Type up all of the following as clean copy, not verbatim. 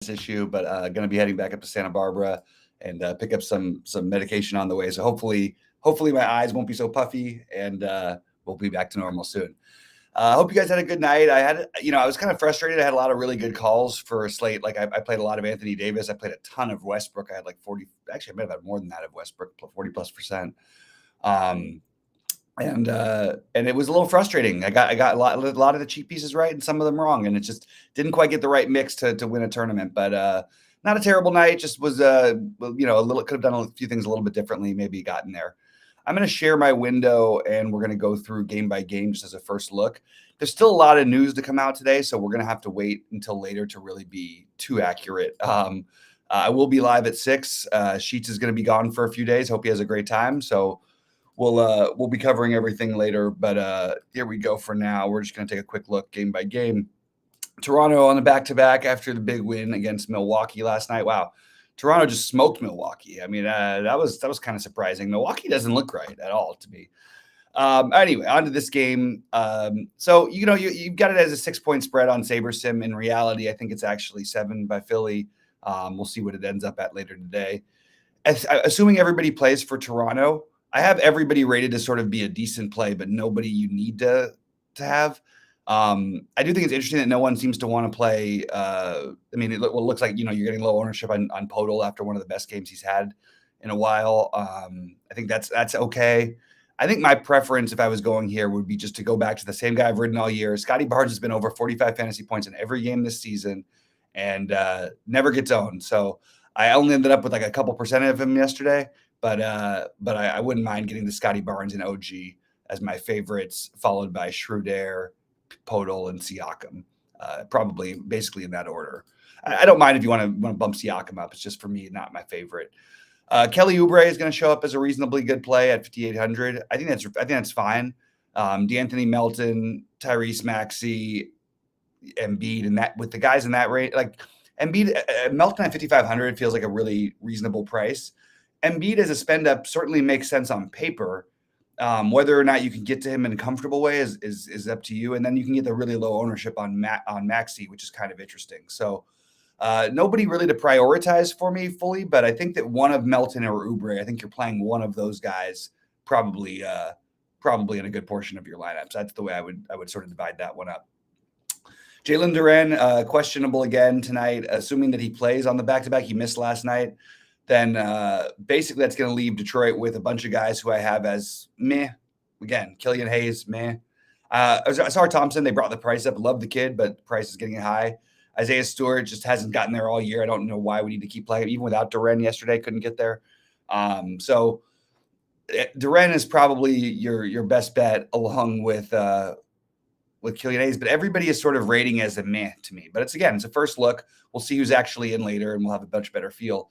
issue, but going to be heading back up to Santa Barbara and pick up some medication on the way. So hopefully my eyes won't be so puffy, and we'll be back to normal soon. I hope you guys had a good night. I was kind of frustrated. I had a lot of really good calls for a slate. Like I played a lot of Anthony Davis. I played a ton of Westbrook. I had like 40. Actually, I might have had more than that of Westbrook, 40+%. And it was a little frustrating. I got a lot of the cheap pieces right and some of them wrong, and it just didn't quite get the right mix to win a tournament. But not a terrible night. Just was a little, could have done a few things a little bit differently. Maybe gotten there. I'm going to share my window and we're going to go through game by game just as a first look. There's still a lot of news to come out today, so we're going to have to wait until later to really be too accurate. I will be live at 6. Sheets is going to be gone for a few days. Hope he has a great time. So we'll be covering everything later. But here we go for now. We're just going to take a quick look game by game. Toronto on the back-to-back after the big win against Milwaukee last night. Wow. Toronto just smoked Milwaukee. I mean, that was kind of surprising. Milwaukee doesn't look right at all to me. Anyway, on to this game. So, you've got it as a 6-point spread on SaberSim. In reality, I think it's actually 7 by Philly. We'll see what it ends up at later today. Assuming everybody plays for Toronto, I have everybody rated to sort of be a decent play, but nobody you need to have. I do think it's interesting that no one seems to want to play. It looks like, you're getting low ownership on Podol after one of the best games he's had in a while. I think that's okay. I think my preference, if I was going here, would be just to go back to the same guy I've ridden all year. Scotty Barnes has been over 45 fantasy points in every game this season and never gets owned. So I only ended up with like a couple percent of him yesterday, but I wouldn't mind getting the Scotty Barnes and OG as my favorites, followed by Schroeder, Podol, and Siakam, probably basically in that order. I don't mind if you want to bump Siakam up. It's just, for me, not my favorite. Kelly Oubre is going to show up as a reasonably good play at 5,800. I think that's fine. D'Anthony Melton, Tyrese Maxey, Embiid, and that with the guys in that rate, like Embiid, Melton at 5,500 feels like a really reasonable price. Embiid as a spend up certainly makes sense on paper. Whether or not you can get to him in a comfortable way is up to you. And then you can get the really low ownership on Maxey, which is kind of interesting. So nobody really to prioritize for me fully, but I think that one of Melton or Oubre, I think you're playing one of those guys probably in a good portion of your lineups. That's the way I would sort of divide that one up. Jalen Duren, questionable again tonight, assuming that he plays on the back-to-back. He missed last night. Then basically that's going to leave Detroit with a bunch of guys who I have as meh. Again, Killian Hayes, meh. Asar Thompson, they brought the price up. Love the kid, but the price is getting high. Isaiah Stewart just hasn't gotten there all year. I don't know why we need to keep playing. Even without Duren yesterday, couldn't get there. So Duren is probably your best bet along with Killian Hayes, but everybody is sort of rating as a meh to me. But it's a first look. We'll see who's actually in later, and we'll have a much better feel.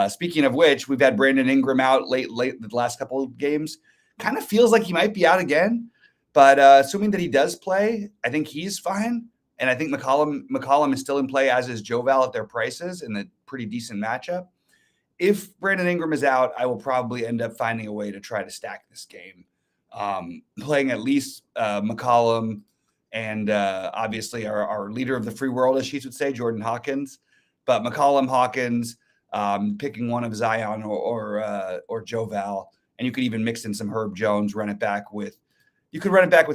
Speaking of which, we've had Brandon Ingram out late the last couple of games. Kind of feels like he might be out again, but assuming that he does play, I think he's fine. And I think McCollum is still in play, as is Joval at their prices in a pretty decent matchup. If Brandon Ingram is out, I will probably end up finding a way to try to stack this game, playing at least McCollum and obviously our leader of the free world, as Sheets would say, Jordan Hawkins. But McCollum, Hawkins, picking one of Zion or Joval, and you could even mix in some Herb Jones, run it back with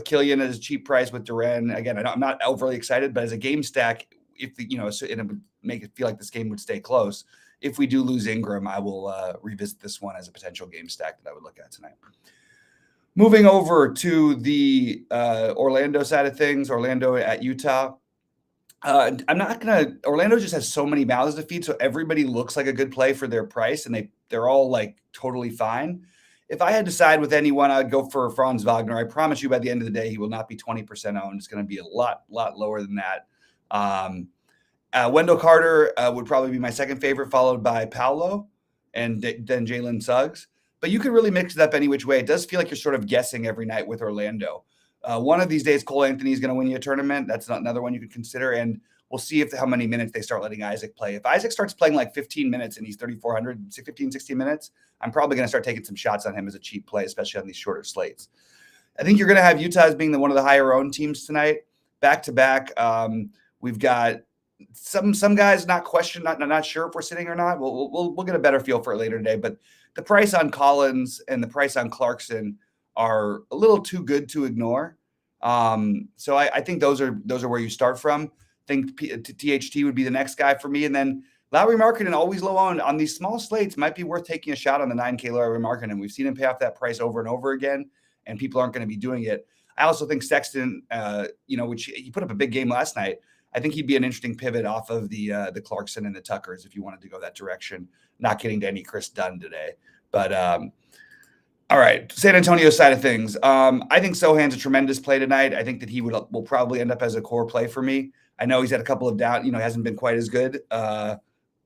Killian at a cheap price with Duren. Again, I'm not overly excited, but as a game stack, if it would make it feel like this game would stay close. If we do lose Ingram, I will revisit this one as a potential game stack that I would look at tonight. Moving over to the Orlando side of things, Orlando at Utah. Orlando just has so many mouths to feed, so everybody looks like a good play for their price, and they're all like totally fine. If I had to side with anyone, I'd go for Franz Wagner. I promise you, by the end of the day, he will not be 20% owned. It's going to be a lot lower than that. Wendell Carter would probably be my second favorite, followed by Paolo, and then Jalen Suggs. But you can really mix it up any which way. It does feel like you're sort of guessing every night with Orlando. One of these days, Cole Anthony is going to win you a tournament. That's not another one you could consider. And we'll see how many minutes they start letting Isaac play. If Isaac starts playing like 15 minutes and he's 3,400, 15, 16 minutes, I'm probably going to start taking some shots on him as a cheap play, especially on these shorter slates. I think you're going to have Utah as being one of the higher owned teams tonight. Back to back, we've got some guys not sure if we're sitting or not. We'll get a better feel for it later today. But the price on Collins and the price on Clarkson are a little too good to ignore. So I think those are where you start from. I think THT would be the next guy for me, and then Lowry Markkinen, always low on these small slates, might be worth taking a shot on the 9K Lowry Markkinen. We've seen him pay off that price over and over again, and people aren't going to be doing it. I also think Sexton, which he put up a big game last night. I think he'd be an interesting pivot off of the Clarkson and the Tuckers if you wanted to go that direction. Not getting to any Chris Dunn today, but all right, San Antonio side of things. I think Sohan's a tremendous play tonight. I think that he will probably end up as a core play for me. I know he's had a couple of down, hasn't been quite as good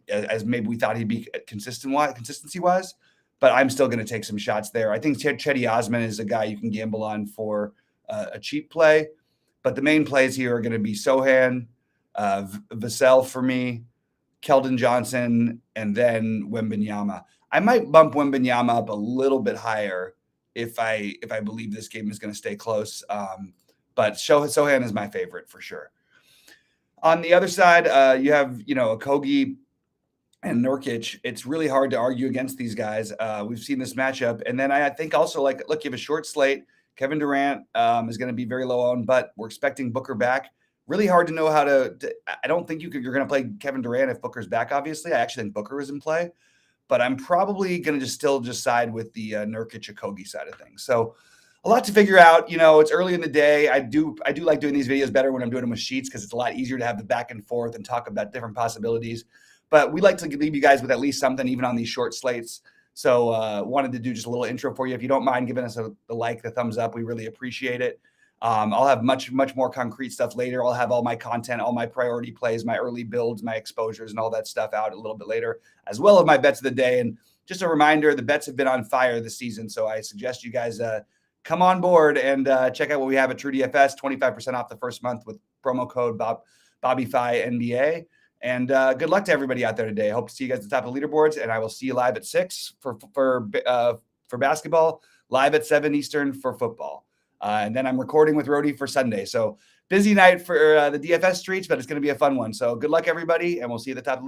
as maybe we thought he'd be consistency wise, but I'm still going to take some shots there. I think Chetty Osman is a guy you can gamble on for a cheap play, but the main plays here are going to be Sohan, Vassell for me, Keldon Johnson, and then Wembanyama. I might bump Wembanyama up a little bit higher if I believe this game is going to stay close. But Sohan is my favorite for sure. On the other side, you have Okogie and Nurkic. It's really hard to argue against these guys. We've seen this matchup, and then I think also look, you have a short slate. Kevin Durant is going to be very low owned, but we're expecting Booker back. Really hard to know how to I don't think you're going to play Kevin Durant if Booker's back. Obviously, I actually think Booker is in play. But I'm probably going to still side with the Nurkic Okogie side of things. So a lot to figure out. It's early in the day. I do like doing these videos better when I'm doing them with sheets because it's a lot easier to have the back and forth and talk about different possibilities. But we like to leave you guys with at least something, even on these short slates. So wanted to do just a little intro for you. If you don't mind giving us the like, the thumbs up, we really appreciate it. I'll have much more concrete stuff later. I'll have all my content, all my priority plays, my early builds, my exposures, and all that stuff out a little bit later, as well as my bets of the day. And just a reminder, the bets have been on fire this season, so I suggest you guys come on board and check out what we have at TrueDFS, 25% off the first month with promo code BobbyFi NBA. And good luck to everybody out there today. I hope to see you guys at the top of the leaderboards, and I will see you live at 6 for basketball, live at 7 Eastern for football. And then I'm recording with Rody for Sunday. So busy night for the DFS streets, but it's going to be a fun one. So good luck, everybody, and we'll see you at the top of the